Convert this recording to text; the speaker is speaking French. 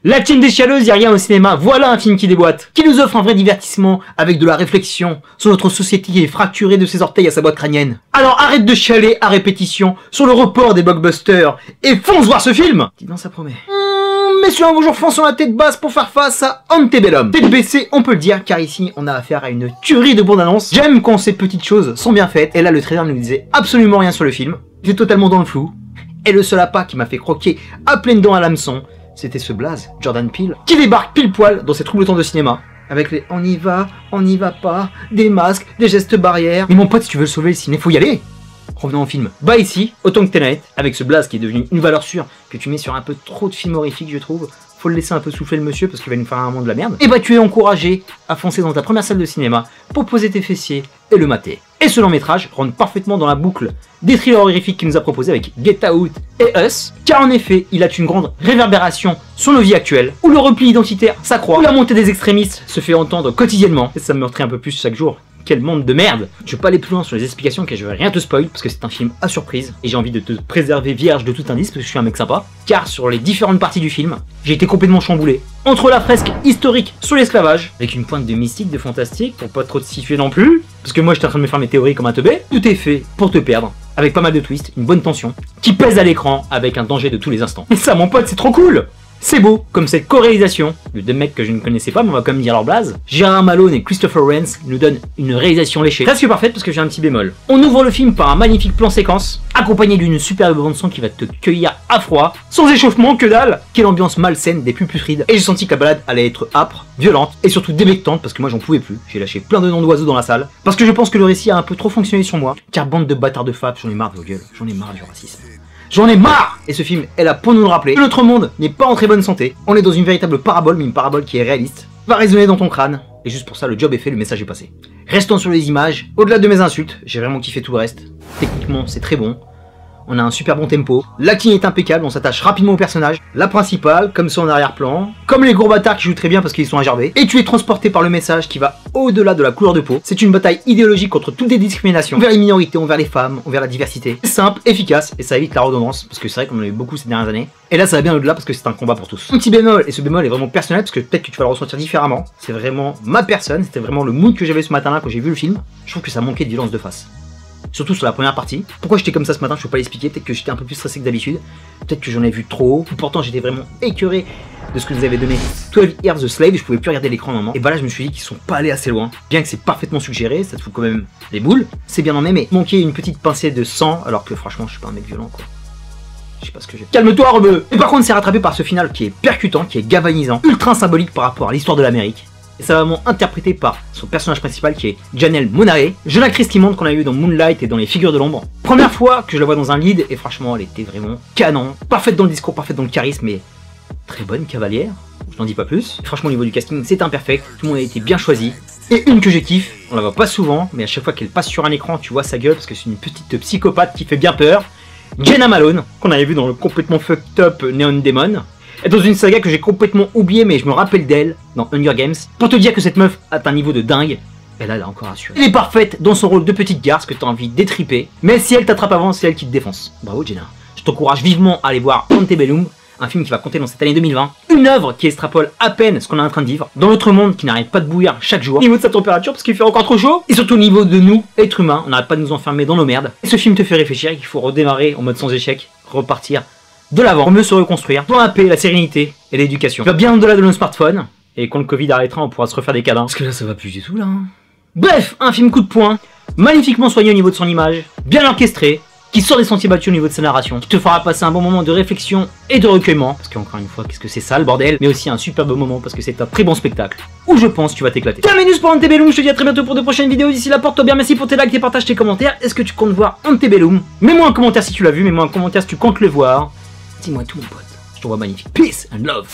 La team des chialeuses, y'a rien au cinéma, voilà un film qui déboîte, qui nous offre un vrai divertissement avec de la réflexion sur notre société qui est fracturée de ses orteils à sa boîte crânienne. Alors arrête de chialer à répétition sur le report des blockbusters et fonce voir ce film. Dis-donc ça promet. Messieurs, un bonjour fonçons la tête basse pour faire face à Antebellum. Tête baissée, on peut le dire, car ici on a affaire à une tuerie de bande-annonce. J'aime quand ces petites choses sont bien faites, et là le trailer ne nous disait absolument rien sur le film. Il était totalement dans le flou, et le seul appât qui m'a fait croquer à pleines dents à l'hameçon, c'était ce blaze, Jordan Peele, qui débarque pile poil dans ces troubles temps de cinéma, avec les on y va pas, des masques, des gestes barrières. Mais mon pote, si tu veux sauver le ciné, faut y aller. Revenons au film. Bah ici, autant que Tenet, avec ce blaze qui est devenu une valeur sûre, que tu mets sur un peu trop de films horrifiques, je trouve. Faut le laisser un peu souffler le monsieur parce qu'il va nous faire un monde de la merde. Et bah tu es encouragé à foncer dans ta première salle de cinéma pour poser tes fessiers et le mater. Et ce long métrage rentre parfaitement dans la boucle des thrillers horrifiques qu'il nous a proposé avec Get Out et Us, car en effet, il a une grande réverbération sur nos vies actuelles, où le repli identitaire s'accroît, où la montée des extrémistes se fait entendre quotidiennement, et ça me meurtrit un peu plus chaque jour. Quel monde de merde! Je vais pas aller plus loin sur les explications car je vais rien te spoil parce que c'est un film à surprise et j'ai envie de te préserver vierge de tout indice parce que je suis un mec sympa. Car sur les différentes parties du film, j'ai été complètement chamboulé. Entre la fresque historique sur l'esclavage, avec une pointe de mystique, de fantastique, pour pas trop te situer non plus, parce que moi j'étais en train de me faire mes théories comme un teubé, tout est fait pour te perdre, avec pas mal de twists, une bonne tension, qui pèse à l'écran avec un danger de tous les instants. Et ça mon pote c'est trop cool! C'est beau, comme cette co-réalisation de deux mecs que je ne connaissais pas, mais on va quand même dire leur blase. Gérard Malone et Christopher Rains nous donnent une réalisation léchée, presque parfaite parce que j'ai un petit bémol. On ouvre le film par un magnifique plan séquence, accompagné d'une superbe bande-son qui va te cueillir à froid, sans échauffement, que dalle. Quelle ambiance malsaine des plus putrides. Et j'ai senti que la balade allait être âpre, violente et surtout débectante parce que moi j'en pouvais plus. J'ai lâché plein de noms d'oiseaux dans la salle, parce que je pense que le récit a un peu trop fonctionné sur moi, car bande de bâtards de fap, j'en ai marre de vos gueules, j'en ai marre du racisme. J'en ai marre! Et ce film est là pour nous le rappeler que notre monde n'est pas en très bonne santé. On est dans une véritable parabole, mais une parabole qui est réaliste, va résonner dans ton crâne, et juste pour ça le job est fait, le message est passé. Restons sur les images, au-delà de mes insultes, j'ai vraiment kiffé tout le reste. Techniquement c'est très bon, on a un super bon tempo, l'acting est impeccable, on s'attache rapidement au personnage, la principale, comme ça en arrière-plan, comme les gros bâtards qui jouent très bien parce qu'ils sont ingerbés, et tu es transporté par le message qui va au-delà de la couleur de peau. C'est une bataille idéologique contre toutes les discriminations, envers les minorités, envers les femmes, envers la diversité. C'est simple, efficace, et ça évite la redondance, parce que c'est vrai qu'on en a eu beaucoup ces dernières années. Et là ça va bien au-delà parce que c'est un combat pour tous. Un petit bémol, et ce bémol est vraiment personnel parce que peut-être que tu vas le ressentir différemment, c'est vraiment ma personne, c'était vraiment le mood que j'avais ce matin-là quand j'ai vu le film. Je trouve que ça manquait de violence de face. Surtout sur la première partie. Pourquoi j'étais comme ça ce matin, je peux pas l'expliquer, peut-être que j'étais un peu plus stressé que d'habitude, peut-être que j'en ai vu trop, pourtant j'étais vraiment écœuré de ce que vous avez donné 12 Years a Slave, je pouvais plus regarder l'écran normalement, et bah là je me suis dit qu'ils sont pas allés assez loin, bien que c'est parfaitement suggéré, ça te fout quand même les boules, c'est bien emmené, mais manquer une petite pincée de sang, alors que franchement je suis pas un mec violent quoi. Je sais pas ce que j'ai. Calme-toi rebeu. Et par contre c'est rattrapé par ce final qui est percutant, qui est galvanisant, ultra symbolique par rapport à l'histoire de l'Amérique. Et ça va vraiment interprété par son personnage principal qui est Janelle Monáe, jeune actrice timide qu'on a eu dans Moonlight et dans Les Figures de l'ombre. Première fois que je la vois dans un lead et franchement elle était vraiment canon, parfaite dans le discours, parfaite dans le charisme et très bonne cavalière, je n'en dis pas plus. Et franchement au niveau du casting c'est imperfect, tout le monde a été bien choisi. Et une que je kiffe, on la voit pas souvent, mais à chaque fois qu'elle passe sur un écran tu vois sa gueule parce que c'est une petite psychopathe qui fait bien peur. Jenna Malone, qu'on avait vu dans le complètement fucked up Neon Demon. Et dans une saga que j'ai complètement oubliée mais je me rappelle d'elle dans Hunger Games, pour te dire que cette meuf a un niveau de dingue, et là elle a encore assuré. Elle est parfaite dans son rôle de petite garce que tu as envie d'étriper, mais si elle t'attrape avant, c'est elle qui te défonce. Bravo Jenna. Je t'encourage vivement à aller voir Antebellum, un film qui va compter dans cette année 2020, une œuvre qui extrapole à peine ce qu'on est en train de vivre, dans notre monde qui n'arrête pas de bouillir chaque jour, au niveau de sa température parce qu'il fait encore trop chaud, et surtout au niveau de nous, êtres humains, on n'arrête pas de nous enfermer dans nos merdes. Et ce film te fait réfléchir qu'il faut redémarrer en mode sans échec, repartir de l'avant, pour mieux se reconstruire, pour la paix, la sérénité et l'éducation. Tu vas bien au-delà de nos smartphones, et quand le Covid arrêtera, on pourra se refaire des câlins. Parce que là, ça va plus du tout, là. Bref, un film coup de poing, magnifiquement soigné au niveau de son image, bien orchestré, qui sort des sentiers battus au niveau de sa narration, qui te fera passer un bon moment de réflexion et de recueillement, parce qu'encore une fois, qu'est-ce que c'est ça, le bordel, mais aussi un superbe moment, parce que c'est un très bon spectacle, où je pense tu vas t'éclater. Terminus pour Antebellum, je te dis à très bientôt pour de prochaines vidéos, d'ici là, porte-toi bien, merci pour tes likes, tes partages, tes commentaires. Est-ce que tu comptes voir Antebellum? Mets-moi un commentaire si tu l'as vu, mets-moi un commentaire si tu comptes le voir. Dis-moi tout mon pote, je te vois magnifique. Peace and love.